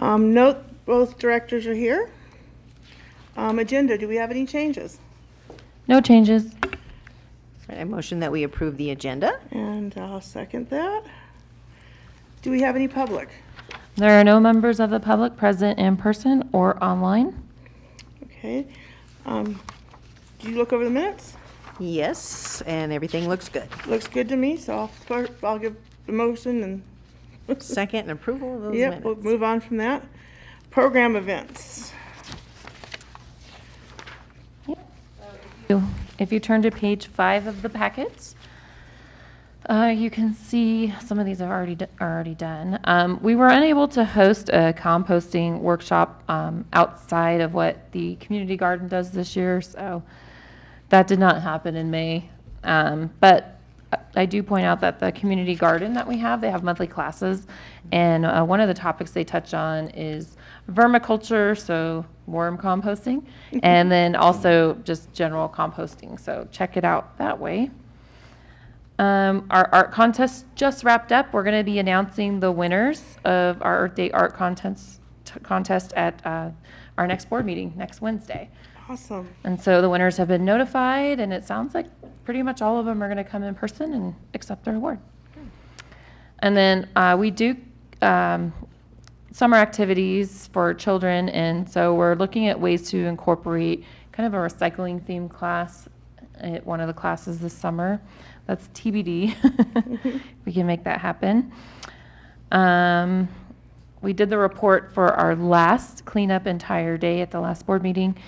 Note both directors are here. Agenda, do we have any changes? No changes. I motion that we approve the agenda. And I'll second that. Do we have any public? There are no members of the public present in person or online. Okay. Did you look over the minutes? Yes, and everything looks good. Looks good to me, so I'll give the motion and Second and approval of those yep, minutes. we'll move on from that. Program events. If you turn to page 5 of the packets, you can see some of these are already done. We were unable to host a composting workshop outside of what the community garden does this year, so that did not happen in May. But I do point out that the community garden that we have, they have monthly classes, and one of the topics they touch on is vermiculture, so worm composting, and then also just general composting, so check it out that way. Our art contest just wrapped up. We're going to be announcing the winners of our Earth Day art contest at our next board meeting next Wednesday. Awesome. And so the winners have been notified, and it sounds like pretty much all of them are going to come in person and accept their award. And then we do summer activities for children, and so we're looking at ways to incorporate kind of a recycling themed class at one of the classes this summer. That's TBD. We can make that happen. We did the report for our last cleanup and tire day at the last board meeting.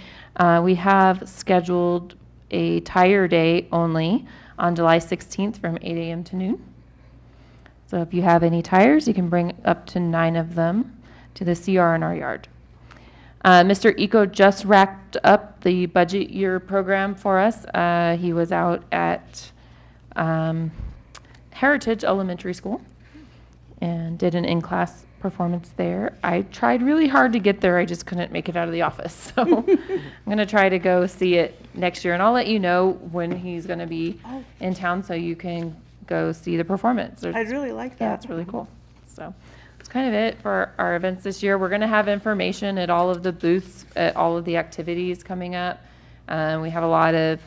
We have scheduled a tire day only on July 16th from 8 a.m. to noon. So if you have any tires, you can bring up to 9 of them to the CR in our yard. Mr. Eco just wrapped up the budget year program for us. He was out at Heritage Elementary School and did an in-class performance there. I tried really hard to get there. I just couldn't make it out of the office. So I'm going to try to go see it next year, and I'll let you know when he's going to be in town so you can go see the performance. I'd really like that. Yeah, it's really cool. So that's kind of it for our events this year. We're going to have information at all of the booths, at all of the activities coming up. We have a lot of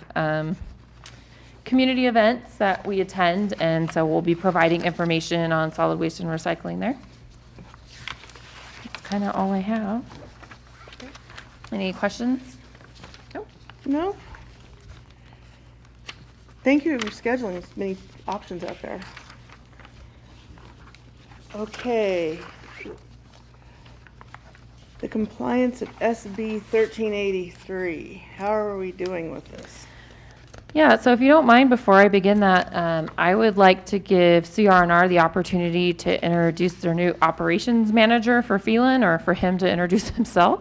community events that we attend, and so we'll be providing information on solid waste and recycling there. That's kind of all I have. Any questions? No? Thank you for scheduling as many options out there. Okay. The compliance of SB 1383. How are we doing with this? Yeah, so if you don't mind, before I begin that, I would like to give CR&R the opportunity to introduce their new operations manager for Phelan, or for him to introduce himself.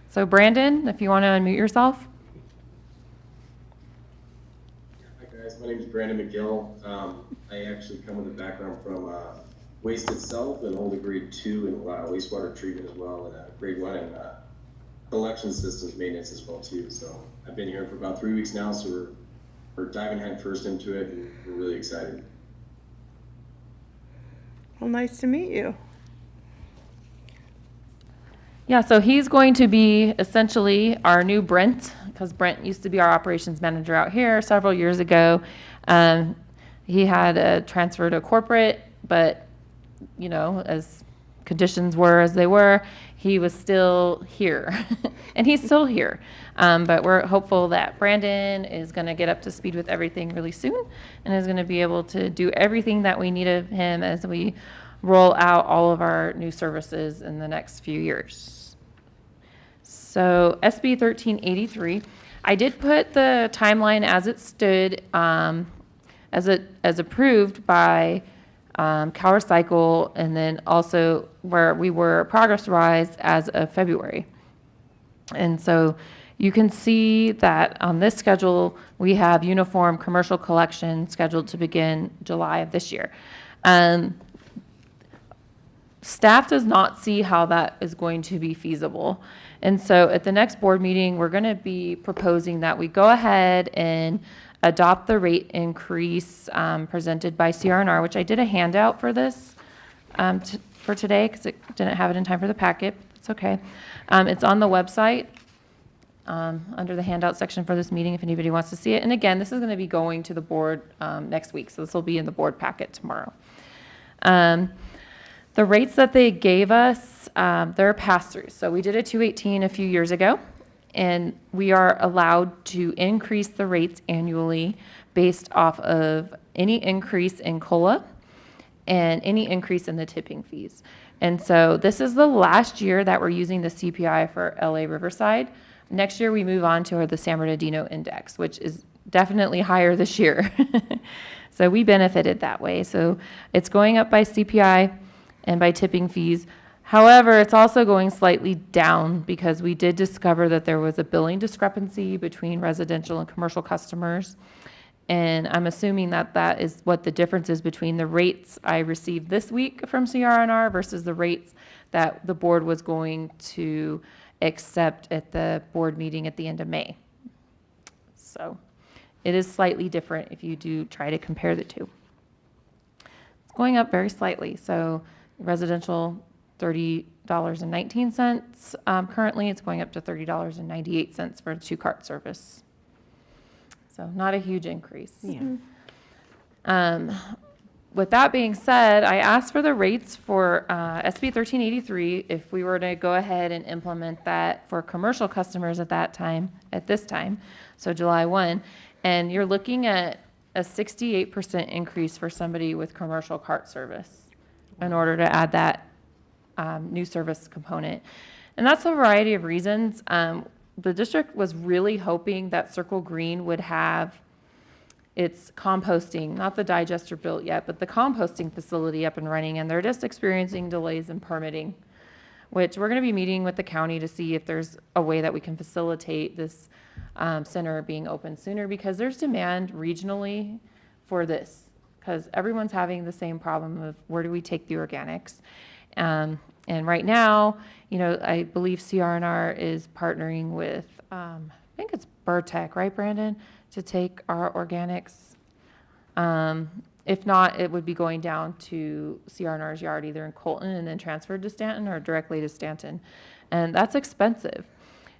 So Brandon, if you want to unmute yourself. Hi guys, my name is Brandon McGill. I actually come with a background from waste itself and hold a grade 2 in wastewater treatment as well, and grade 1 in collection systems maintenance as well too. So I've been here for about 3 weeks now, so we're diving head first into it, and we're really excited. Well, nice to meet you. Yeah, so he's going to be essentially our new Brent, because Brent used to be our operations manager out here several years ago. He had transferred to corporate, but, you know, as conditions were as they were, he was still here. And he's still here. But we're hopeful that Brandon is going to get up to speed with everything really soon and is going to be able to do everything that we need of him as we roll out all of our new services in the next few years. So SB 1383, I did put the timeline as it stood, as approved by CalRecycle, and then also where we were progress-wise as of February. And so you can see that on this schedule, we have uniform commercial collection scheduled to begin July of this year. Staff does not see how that is going to be feasible. And so at the next board meeting, we're going to be proposing that we go ahead and adopt the rate increase presented by CR&R, which I did a handout for this for today because it didn't have it in time for the packet. It's okay. It's on the website under the handout section for this meeting if anybody wants to see it. And again, this is going to be going to the board next week, so this will be in the board packet tomorrow. The rates that they gave us, they're pass-throughs. So we did a 218 a few years ago, and we are allowed to increase the rates annually based off of any increase in COLA and any increase in the tipping fees. And so this is the last year that we're using the CPI for LA Riverside. Next year, we move on to the San Bernardino Index, which is definitely higher this year. So we benefited that way. So it's going up by CPI and by tipping fees. However, it's also going slightly down because we did discover that there was a billing discrepancy between residential and commercial customers. And I'm assuming that that is what the difference is between the rates I received this week from CRNR versus the rates that the board was going to accept at the board meeting at the end of May. So it is slightly different if you do try to compare the two. It's going up very slightly. So residential, $30.19. Currently, it's going up to $30.98 for a 2-cart service. So not a huge increase. Yeah. With that being said, I asked for the rates for SB 1383 if we were to go ahead and implement that for commercial customers at this time, so July 1. And you're looking at a 68% increase for somebody with commercial cart service in order to add that new service component. And that's a variety of reasons. The district was really hoping that Circle Green would have its composting, not the digester built yet, but the composting facility up and running, and they're just experiencing delays in permitting, which we're going to be meeting with the county to see if there's a way that we can facilitate this center being open sooner, because there's demand regionally for this, because everyone's having the same problem of where do we take the organics. And right now, you know, I believe CRNR is partnering with, I think it's Burtech, right, Brandon, to take our organics. If not, it would be going down to CRNR's yard, either in Colton and then transferred to Stanton or directly to Stanton. And that's expensive.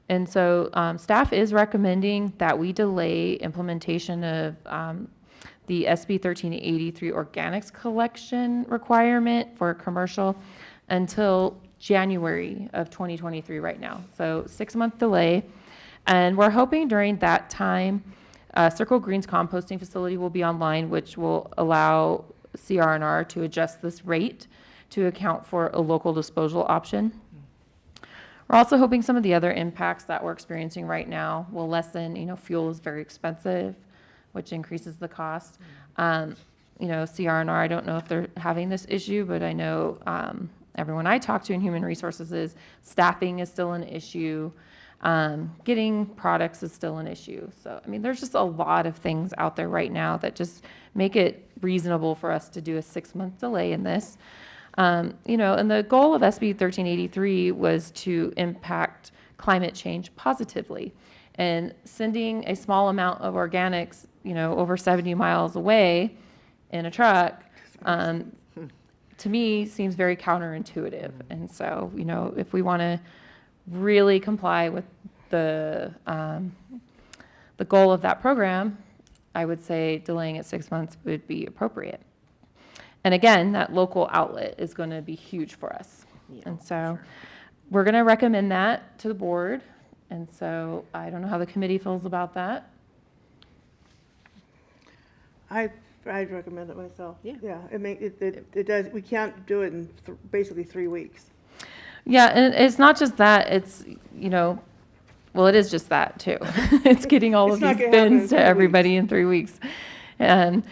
And so staff is recommending that we delay implementation of the SB 1383 organics collection requirement for commercial until January of 2023 right now. So 6-month delay. And we're hoping during that time, Circle Green's composting facility will be online, which will allow CRNR to adjust this rate to account for a local disposal option. We're also hoping some of the other impacts that we're experiencing right now will lessen. You know, fuel is very expensive, which increases the cost. You know, CRNR, I don't know if they're having this issue, but I know everyone I talk to in human resources is staffing is still an issue. Getting products is still an issue. So, I mean, there's just a lot of things out there right now that just make it reasonable for us to do a 6-month delay in this. You know, and the goal of SB 1383 was to impact climate change positively. And sending a small amount of organics, you know, over 70 miles away in a truck, to me, seems very counterintuitive. And so, you know, if we want to really comply with the goal of that program, I would say delaying it 6 months would be appropriate. And again, that local outlet is going to be huge for us. Yeah, and so we're going to recommend that to the board. And so I don't know how the committee feels about that. I'd recommend it myself. Yeah. Yeah, it does, we can't do it in basically 3 weeks. Yeah, and it's not just that, it's, you know, well, it is just that too. It's getting all It's of not these gonna happen in bins to 3 everybody in 3 weeks. And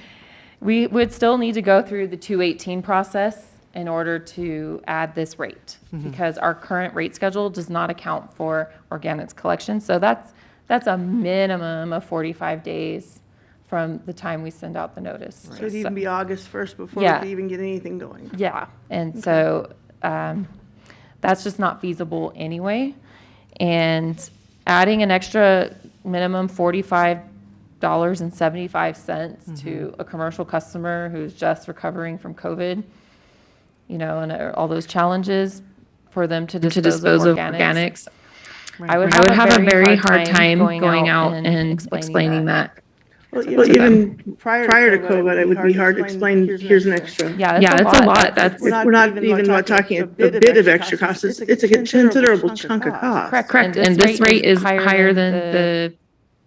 we would still need to go through the 218 process in order to add this rate, because our current rate schedule does not account for organics collection. So that's a minimum of 45 days from the time we send out the notice. So it'd even be August 1st before Yeah. we could even get anything going. Yeah, and so that's just not feasible anyway. And adding an extra minimum $45.75 to a commercial customer who's just recovering from COVID and all those challenges for them to dispose of organics. I would I would have a very hard time going out and explaining that. Well, Well, even prior to COVID, it would be hard to explain, here's an extra. Yeah, Yeah, it's a lot. We're not even talking a bit of extra cost. It's a considerable chunk of cost. Correct. And this rate is higher than the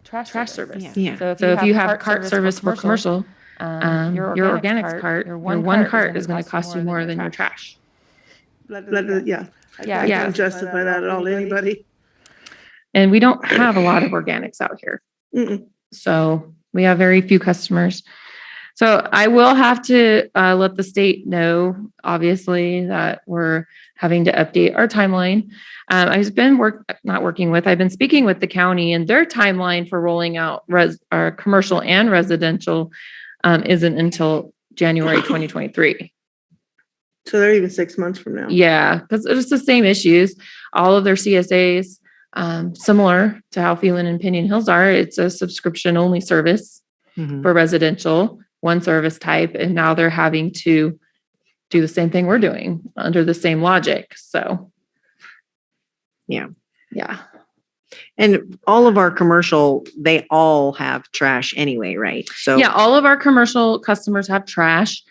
trash service. Yeah. So if you have cart service for commercial, your organics cart, your one cart is going to cost you more than your trash. Yeah. Yeah. I can't justify that at all to anybody. And we don't have a lot of organics out here. Mm-mm. So we have very few customers. So I will have to let the state know, obviously, that we're having to update our timeline. I've been I've been speaking with the county, and their timeline for rolling out our commercial and residential isn't until January 2023. So they're even 6 months from now. Yeah, because it's the same issues. All of their CSAs, similar to how Phelan and Pinion Hills are, it's a subscription only service for residential, one service type. And now they're having to do the same thing we're doing under the same logic. So. Yeah. Yeah. And all of our commercial, they all have trash anyway, right? So Yeah, all of our commercial customers have trash.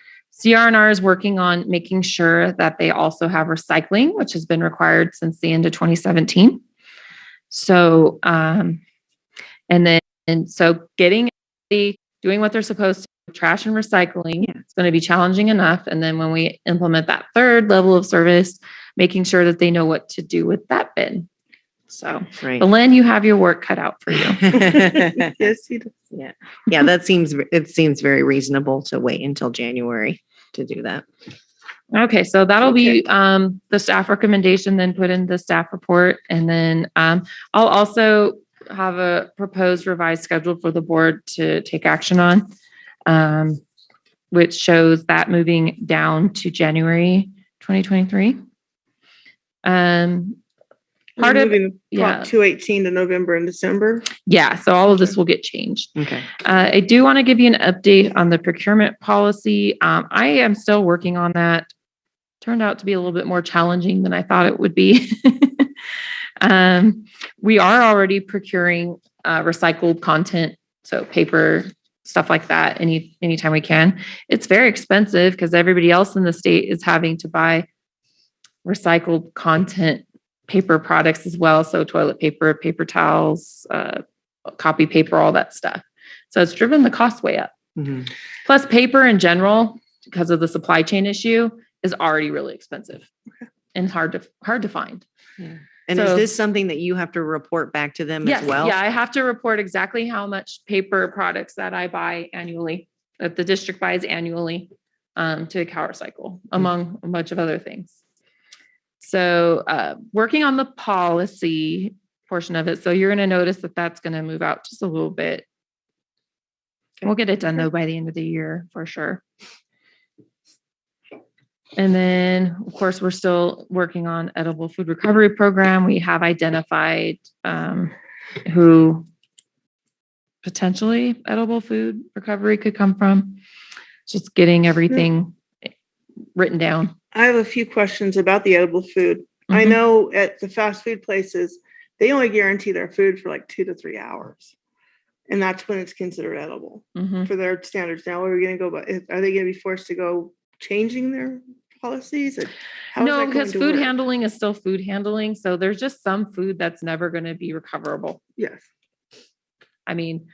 CR&R is working on making sure that they also have recycling, which has been required since the end of 2017. So, so doing what they're supposed to, trash and recycling, it's going to be challenging enough. And then when we implement that third level of service, making sure that they know what to do with that bin. So, right. Lynn, you have your work cut out for you. Yes, he does. Yeah, it seems very reasonable to wait until January to do that. Okay, so that'll be the staff recommendation, then put in the staff report. And then I'll also have a proposed revised schedule for the board to take action on, which shows that moving down to January 2023. Part of moving Prop 218 to November and December. Yeah, so all of this will get changed. Okay. I do want to give you an update on the procurement policy. I am still working on that. Turned out to be a little bit more challenging than I thought it would be. We are already procuring recycled content, so paper, stuff like that, anytime we can. It's very expensive because everybody else in the state is having to buy recycled content paper products as well. So toilet paper, paper towels, copy paper, all that stuff. So it's driven the cost way up. Mm-hmm. Plus paper in general, because of the supply chain issue, is already really expensive and hard to find. Yeah. And is this something that you have to report back to them as well? Yeah, I have to report exactly how much paper products that I buy annually, that the district buys annually, to CalRecycle, among a bunch of other things. So working on the policy portion of it. So you're going to notice that that's going to move out just a little bit. We'll get it done though by the end of the year for sure. And then of course, we're still working on edible food recovery program. We have identified who potentially edible food recovery could come from. Just getting everything written down. I have a few questions about the edible food. I know at the fast food places, they only guarantee their food for like 2 to 3 hours. And that's when it's considered edible for their standards. Now, are we going to go, are they going to be forced to go changing their policies? No, because food handling is still food handling. So there's just some food that's never going to be recoverable. Yes. I mean,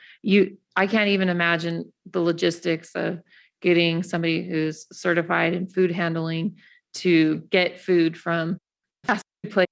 I can't even imagine the logistics of getting somebody who's certified in food handling to get food from fast food places.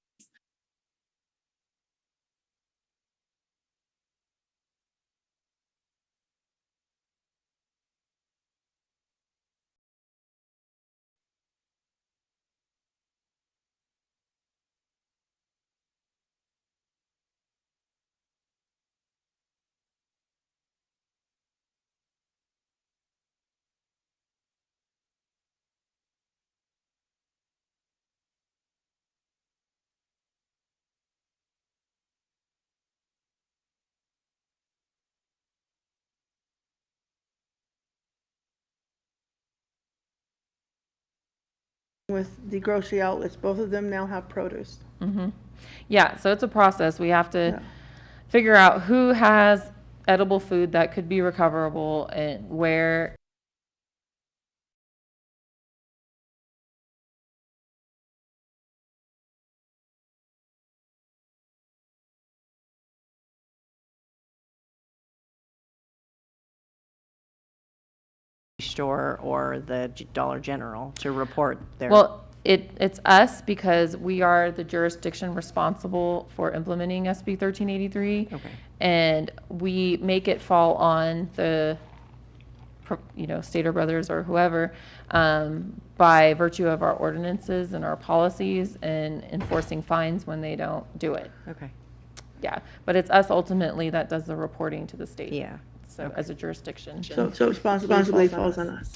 with the grocery outlets, both of them now have produce. Yeah, so it's a process. We have to Yeah. figure out who has edible food that could be recoverable and where. Store or the Dollar General to report their. Well, it's us because we are the jurisdiction responsible for implementing SB 1383. Okay. And we make it fall on the, Stater Brothers or whoever, by virtue of our ordinances and our policies and enforcing fines when they don't do it. Okay. Yeah, but it's us ultimately that does the reporting to the state. Yeah. So as a jurisdiction. So responsibility falls on us.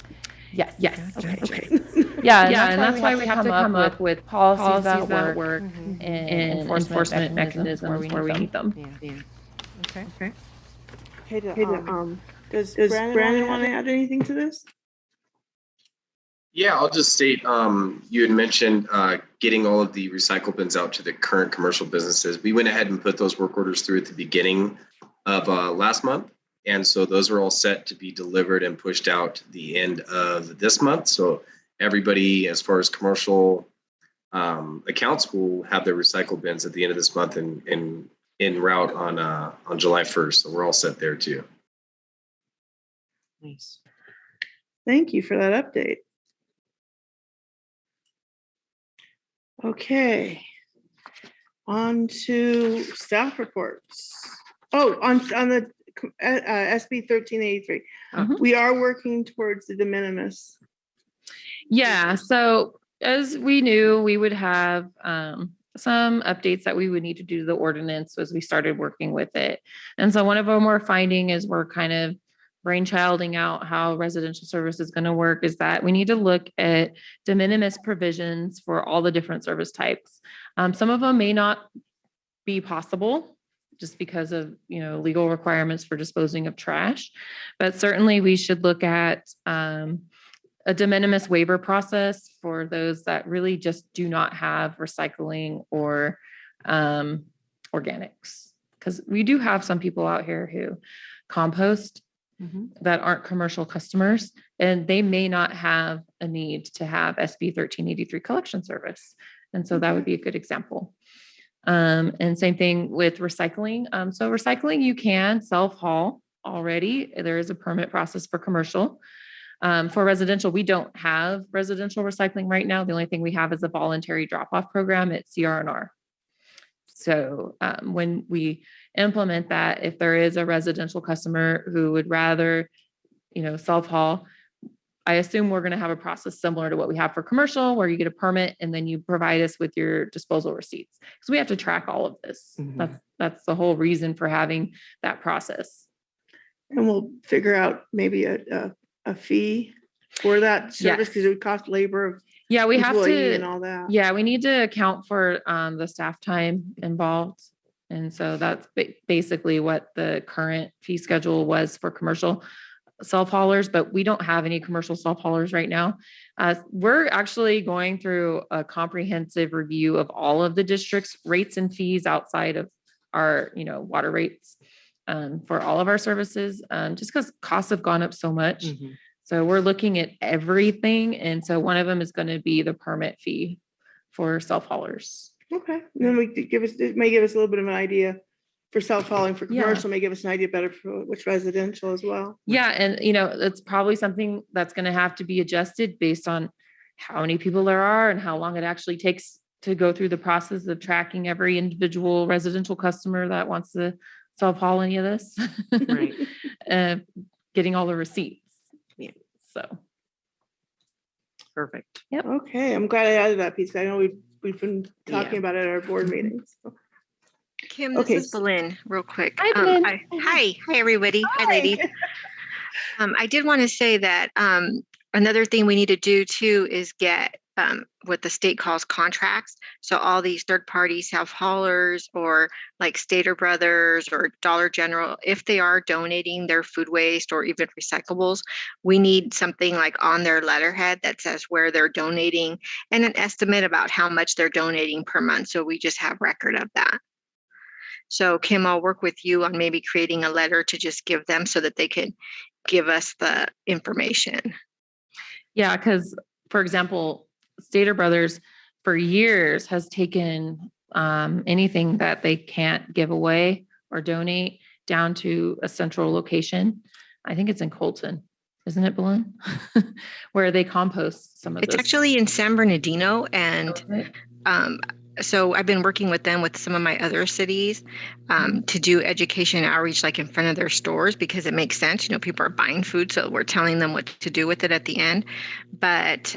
Yes. Okay. Yeah, And that's why we have to come up with policies that that work and and enforcement mechanisms where we need them. Yeah. Okay. Hey, does Brandon want to add anything to this? Yeah, I'll just state, you had mentioned getting all of the recycle bins out to the current commercial businesses. We went ahead and put those work orders through at the beginning of last month. And so those are all set to be delivered and pushed out the end of this month. So everybody, as far as commercial accounts, will have their recycle bins at the end of this month and en route on July 1st. So we're all set there too. Nice. Thank you for that update. Okay. On to staff reports. Oh, on the SB 1383. We are working towards the de minimis. Yeah, so as we knew, we would have some updates that we would need to do to the ordinance as we started working with it. And so one of them we're finding is we're kind of brainchilding out how residential service is going to work is that we need to look at de minimis provisions for all the different service types. Some of them may not be possible just because of, legal requirements for disposing of trash, but certainly we should look at a de minimis waiver process for those that really just do not have recycling or organics. Because we do have some people out here who compost that aren't commercial customers, and they may not have a need to have SB 1383 collection service. And so that would be a good example. And same thing with recycling. So recycling, you can self-haul already. There is a permit process for commercial. For residential, we don't have residential recycling right now. The only thing we have is a voluntary drop-off program at CR&R. So when we implement that, if there is a residential customer who would rather, self-haul, I assume we're going to have a process similar to what we have for commercial, where you get a permit and then you provide us with your disposal receipts. Because we have to track all of this. That's the whole reason for having that process. And we'll figure out maybe a fee for that service because it would cost labor of we have to and all that. Yeah, we need to account for the staff time involved. And so that's basically what the current fee schedule was for commercial self-haulers, but we don't have any commercial self-haulers right now. We're actually going through a comprehensive review of all of the district's rates and fees outside of our, water rates for all of our services, just because costs have gone up so much. So we're looking at everything. And so one of them is going to be the permit fee for self-haulers. Okay. And then it may give us a little bit of an idea for self-hauling. For commercial, may give us an idea better for which residential as well. Yeah. And, it's probably something that's going to have to be adjusted based on how many people there are and how long it actually takes to go through the process of tracking every individual residential customer that wants to self-haul any of this. Right. Getting all the receipts. Yeah. So. Perfect. Yep. Okay. I'm glad I added that piece. I know we've been talking about it at our board meetings. Kim, this is Belen, real quick. Hi, Belen. Hi, everybody. Hi, ladies. I did want to say that another thing we need to do too is get what the state calls contracts. So all these third party self haulers or like Stater Brothers or Dollar General, if they are donating their food waste or even recyclables, we need something like on their letterhead that says where they're donating and an estimate about how much they're donating per month. So we just have record of that. So Kim, I'll work with you on maybe creating a letter to just give them so that they can give us the information. Yeah, because for example, Stater Brothers for years has taken anything that they can't give away or donate down to a central location. I think it's in Colton, isn't it, Belen? Where they compost some of It's this. actually in San Bernardino, and so I've been working with them with some of my other cities to do education outreach like in front of their stores because it makes sense. You know, people are buying food, so we're telling them what to do with it at the end. But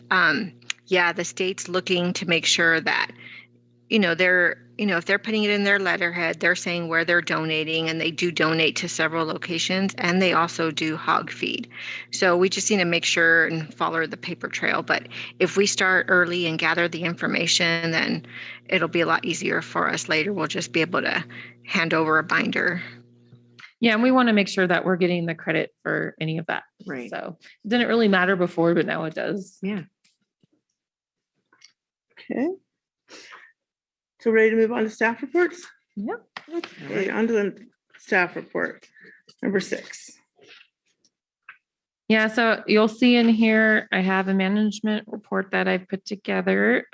yeah, the state's looking to make sure that, if they're putting it in their letterhead, they're saying where they're donating, and they do donate to several locations, and they also do hog feed. So we just need to make sure and follow the paper trail. But if we start early and gather the information, then it'll be a lot easier for us later. We'll just be able to hand over a binder. Yeah, and we want to make sure that we're getting the credit for any of that. Right. So it didn't really matter before, but now it does. Yeah. Okay. So ready to move on to staff reports? Yep. Okay, on to the staff report, number 6. Yeah, so you'll see in here, I have a management report that I've put together.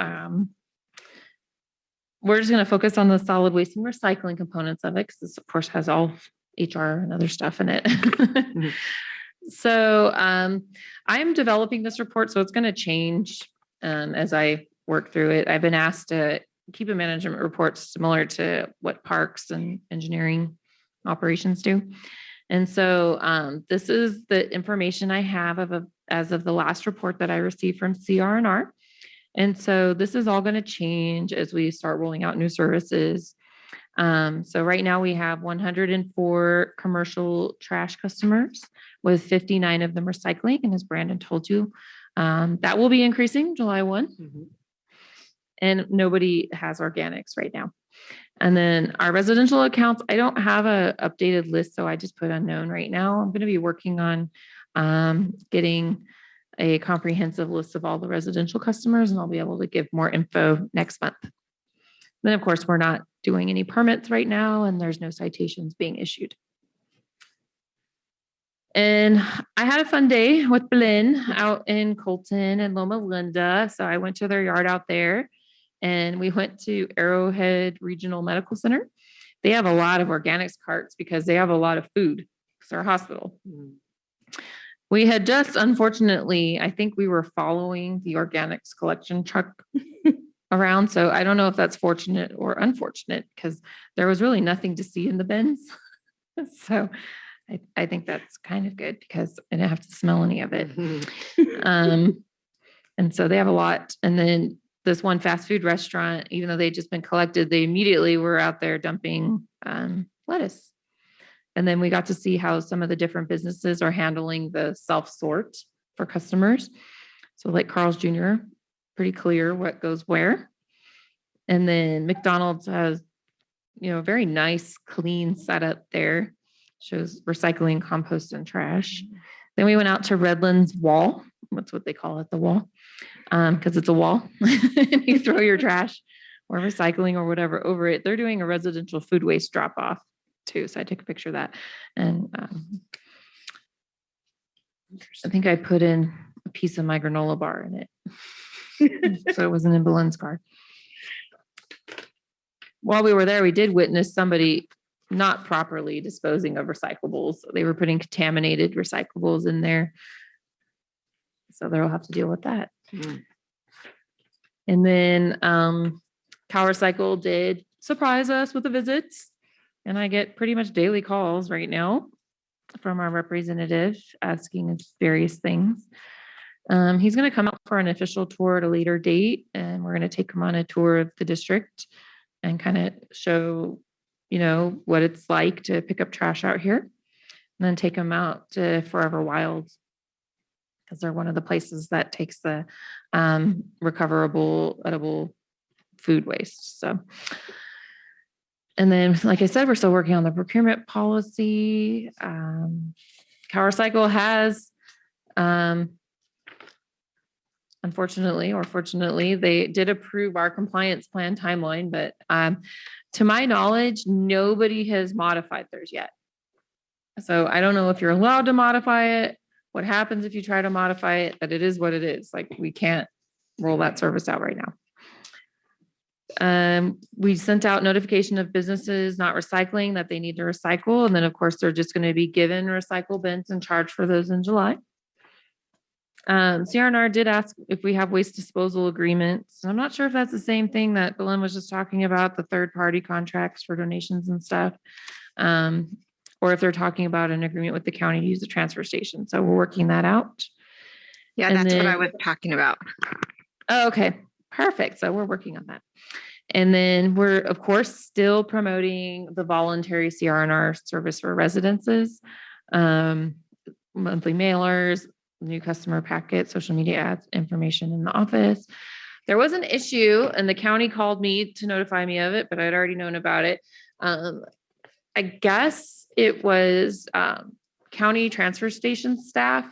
We're just going to focus on the solid waste and recycling components of it, because this, of course, has all HR and other stuff in it. So I'm developing this report, so it's going to change as I work through it. I've been asked to keep a management report similar to what parks and engineering operations do. And so this is the information I have as of the last report that I received from CR&R. And so this is all going to change as we start rolling out new services. So right now we have 104 commercial trash customers, with 59 of them recycling. And as Brandon told you, that will be increasing July 1. Mm-hmm. And nobody has organics right now. And then our residential accounts, I don't have a updated list, so I just put unknown right now. I'm going to be working on getting a comprehensive list of all the residential customers, and I'll be able to give more info next month. Then, of course, we're not doing any permits right now, and there's no citations being issued. And I had a fun day with Belen out in Colton and Loma Linda. So I went to their yard out there, and we went to Arrowhead Regional Medical Center. They have a lot of organics carts because they have a lot of food because they're a hospital. Mm-hmm. We had just, unfortunately, I think we were following the organics collection truck around. So I don't know if that's fortunate or unfortunate, because there was really nothing to see in the bins. So I think that's kind of good, because I didn't have to smell any of it. Mm-hmm. And so they have a lot. And then this one fast food restaurant, even though they'd just been collected, they immediately were out there dumping lettuce. And then we got to see how some of the different businesses are handling the self-sort for customers. So like Carl's Jr., pretty clear what goes where. And then McDonald's has, a very nice, clean setup there. Shows recycling, compost, and trash. Then we went out to Redlands Wall. That's what they call it, the wall. Because it's a wall. And you throw your trash or recycling or whatever over it. They're doing a residential food waste drop-off too. So I took a picture of that. And I think I put in a piece of my granola bar in it. So it wasn't in Belen's car. While we were there, we did witness somebody not properly disposing of recyclables. They were putting contaminated recyclables in there. So they'll have to deal with that. Mm. And then Cal Recycle did surprise us with the visits. And I get pretty much daily calls right now from our representative asking us various things. He's going to come out for an official tour at a later date, and we're going to take him on a tour of the district and kind of show, what it's like to pick up trash out here, and then take him out to Forever Wild, because they're one of the places that takes the recoverable edible food waste. So, and then, like I said, we're still working on the procurement policy. CowerCycle has, unfortunately or fortunately, they did approve our compliance plan timeline, but to my knowledge, nobody has modified theirs yet. So I don't know if you're allowed to modify it, what happens if you try to modify it, but it is what it is. Like, we can't roll that service out right now. We sent out notification of businesses not recycling that they need to recycle. And then of course, they're just going to be given recycle bins and charged for those in July. CRNR did ask if we have waste disposal agreements. I'm not sure if that's the same thing that Belen was just talking about, the third party contracts for donations and stuff. Or if they're talking about an agreement with the county to use the transfer station. So we're working that out. Yeah, And that's what I then- was talking about. Oh, okay, perfect. So we're working on that. And then we're, of course, still promoting the voluntary CRNR service for residences, monthly mailers, new customer packet, social media ads, information in the office. There was an issue and the county called me to notify me of it, but I'd already known about it. I guess it was county transfer station staff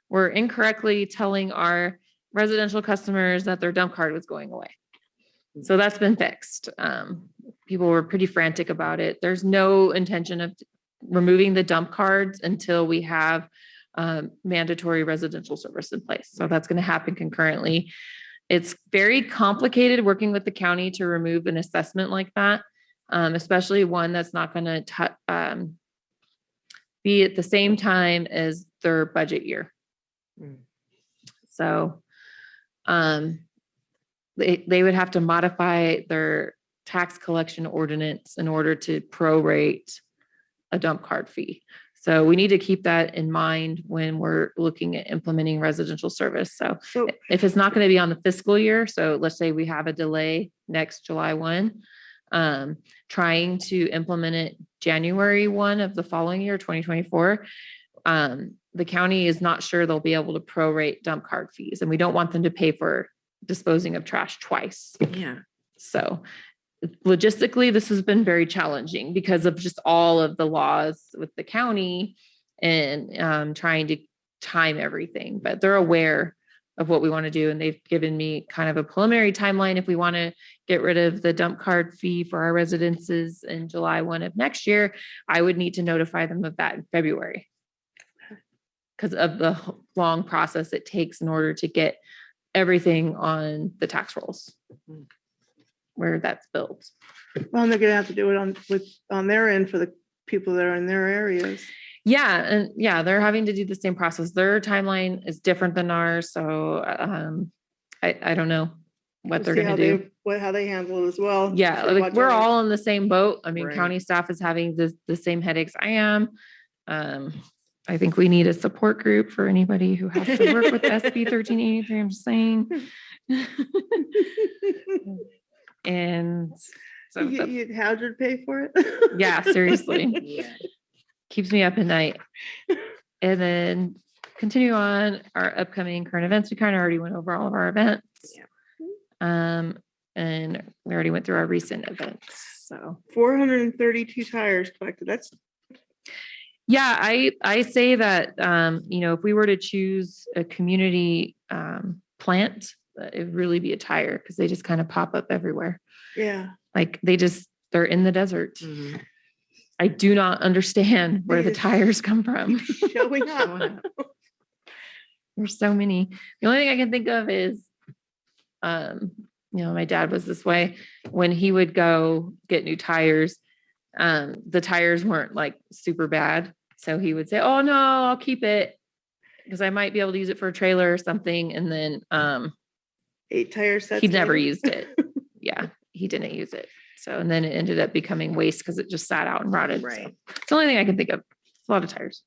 were incorrectly telling our residential customers that their dump card was going away. So that's been fixed. People were pretty frantic about it. There's no intention of removing the dump cards until we have mandatory residential service in place. So that's going to happen concurrently. It's very complicated working with the county to remove an assessment like that, especially one that's not going to be at the same time as their budget year. So they would have to modify their tax collection ordinance in order to prorate a dump card fee. So we need to keep that in mind when we're looking at implementing residential service. So if it's not going to be on the fiscal year, so let's say we have a delay next July 1, trying to implement it January 1 of the following year, 2024, the county is not sure they'll be able to prorate dump card fees, and we don't want them to pay for disposing of trash twice. Yeah. So logistically, this has been very challenging because of just all of the laws with the county and trying to time everything, but they're aware of what we want to do. And they've given me kind of a preliminary timeline. If we want to get rid of the dump card fee for our residences in July 1 of next year, I would need to notify them of that in February because of the long process it takes in order to get everything on the tax rolls where that's built. Well, and they're gonna have to do it on their end for the people that are in their areas. Yeah. And yeah, they're having to do the same process. Their timeline is different than ours. So I don't know what they're going to do. How they handle it as well. Yeah. So Like, we're all in the same boat. I mean, Right. county staff is having the same headaches I am. I think we need a support group for anybody who has to work with SB 1383. I'm just saying. And so, you'd hazard pay for it. yeah, seriously. Yeah. Keeps me up at night. And then continue on our upcoming current events. We kind of already went over all of our events. Yeah. And we already went through our recent events. So 432 tires collected. That's yeah, I say that if we were to choose a community plant, that it would really be a tire because they just kind of pop up everywhere. yeah. Like they're in the desert. Mhm. I do not understand where the Yes. tires come from. Showing up. There's so many. The only thing I can think of is, my dad was this way when he would go get new tires. The tires weren't like super bad. So he would say, oh no, I'll keep it because I might be able to use it for a trailer or something. And then 8 tire sets. he never later. used it. Yeah, he didn't use it. So, and then it ended up becoming waste because it just sat out and rotted. Right. So it's the only thing I can think of. It's a lot of tires.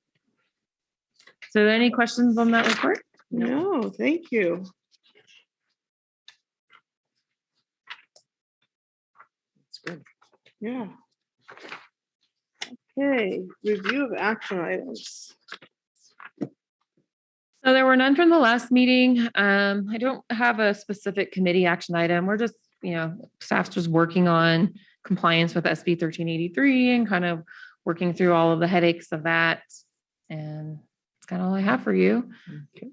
So any questions on that report? No, thank you. That's good. Yeah. Okay, review of action items. So there were none from the last meeting. I don't have a specific committee action item. We're just, staff's just working on compliance with SB 1383 and kind of working through all of the headaches of that. And that's kind of all I have for you. Okay.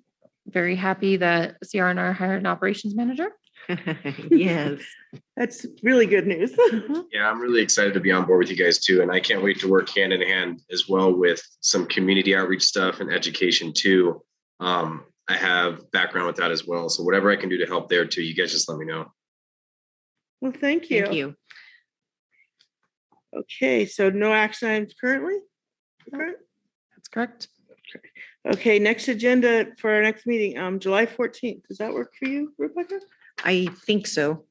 Very happy that CR&R hired an operations manager. Yes. That's really good news. Yeah, I'm really excited to be on board with you guys too. And I can't wait to work hand in hand as well with some community outreach stuff and education too. I have background with that as well. So whatever I can do to help there too, you guys just let me know. Well, thank you. Thank you. Okay, so no action items currently? Correct? That's correct. Okay, next agenda for our next meeting, July 14th. Does that work for you, Rebecca? I think so.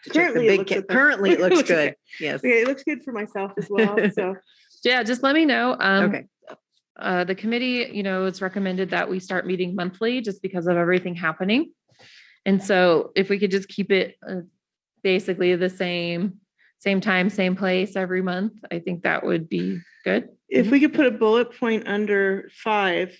Currently, it looks okay. Currently, it looks good. Okay. Yes. Okay, it looks good for myself as well. So Yeah, just let me know. Okay. The committee, it's recommended that we start meeting monthly just because of everything happening. And so if we could just keep it basically the same time, same place every month, I think that would be good. if we could put a bullet point under 5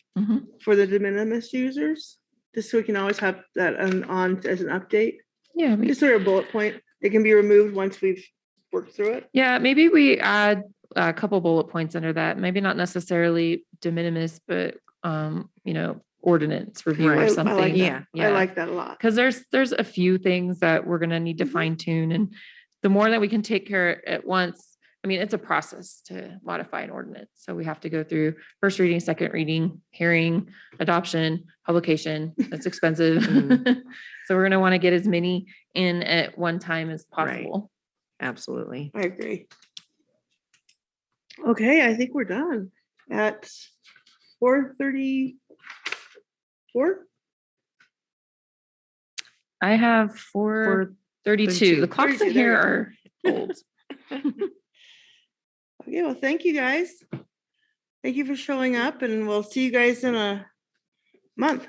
for the de minimis users, just so we can always have that on as an update. Yeah. Just sort of a bullet point. It can be removed once we've worked through it. Yeah, maybe we add a couple bullet points under that. Maybe not necessarily de minimis, but ordinance review or something. I like Yeah. I like that a lot. Because there's a few things that we're gonna need to fine tune, and the more that we can take care at once. I mean, it's a process to modify an ordinance. So we have to go through first reading, second reading, hearing, adoption, publication. That's expensive. So we're going to want to get as many in at one time as possible. Right. Absolutely. I agree. Okay, I think we're done at 4:34. I have 4:32. The clocks in 32, here there are old. Okay, well, thank you guys. Thank you for showing up, and we'll see you guys in a month.